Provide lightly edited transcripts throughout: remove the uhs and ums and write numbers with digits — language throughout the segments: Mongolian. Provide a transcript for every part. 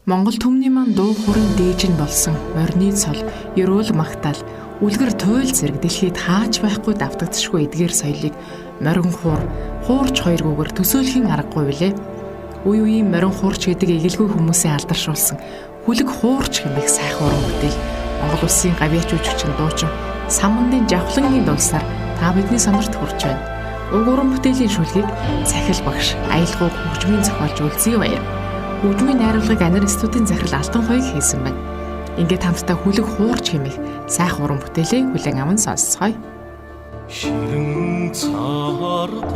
Монгол түмний маань дуу хорын дээж нь болсон морины цол, ерөөл магтаал, үлгэр туйл зэрэг дэлхийд хаач байхгүй давтагдчихгүй эдгээр соёлыг морин хуурч хоёргүйгээр төсөөлхийн аргагүй билээ. Үе үеийн морин хуурч гэдэг эгэлгүй хүмүүсээ алдаршуулсан хүлэг хуурч хэмээх сайхан уран бүтээл Монгол улсын гавьяач жүжигчин дуучин Самбандын Жавхлангийн дуусаар та бидний сонорт хүрч байна. Уг уран бүтээлийн шүлгийг Цахил багш аялгауг хөгжмийн зохиолж үлзий баяр. Хөгжмийн найруулгыг Анир студийн захирал Алтан хоёг хийсэн байна. Ингээд хамтдаа хүлэг хуурч хэмээх сайхан уран бүтээлээ хүлээн аван сонсцгоё. Ширэн цаартай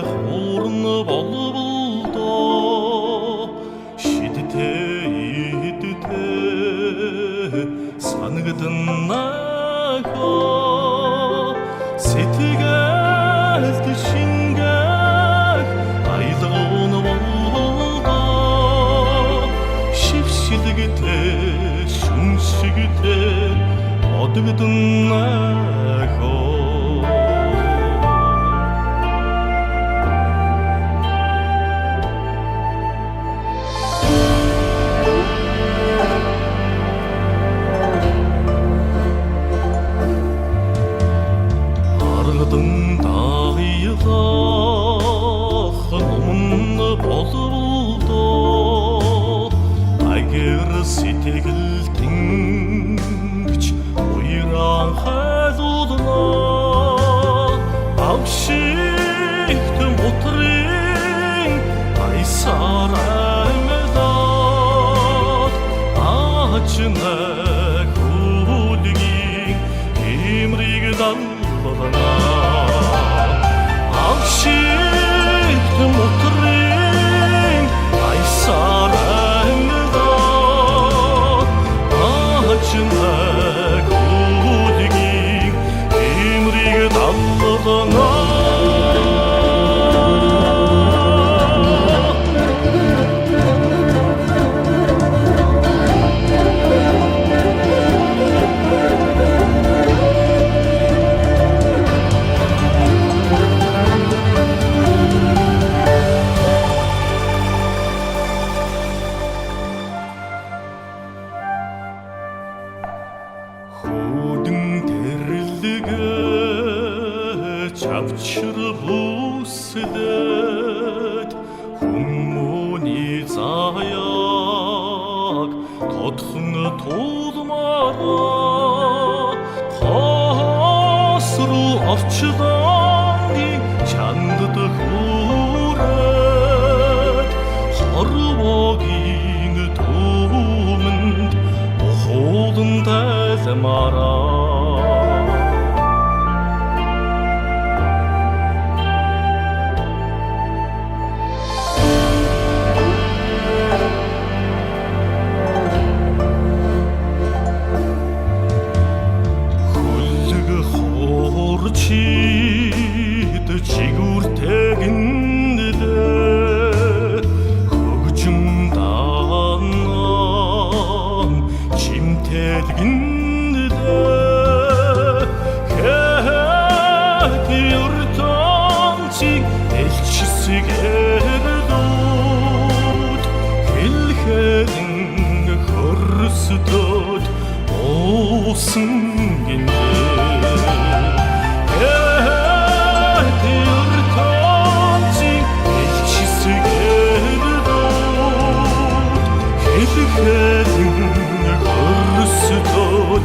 хуурн болболдоо шидтэй идтэй санагднаа сэтгэлд шингэх аялгауны болболдоо шившилгтэй шүншигтэй одогднаа сэтгэл тэнгч уйран хайлуулнаа авшигт мотрын айсаар амьдаад ачна хүлгийн имриг далланаа авшигт мотрын айсаар хүлгийн имриг далланаа чавчр бүслэд хүмүүний заяаг тодхон тулмаараа хас руу орчлонгийн чандд хүрээд хорвогийн түмэнд хуулан тайлмаараа чид чигүртэгэндээ хөгжим даанан чимтэлгэндээ хэт юртончиг элчсгэрдүүд хэлхэдэн хөрсдөд уусан гинэ хэлхэдэн хөрсдөд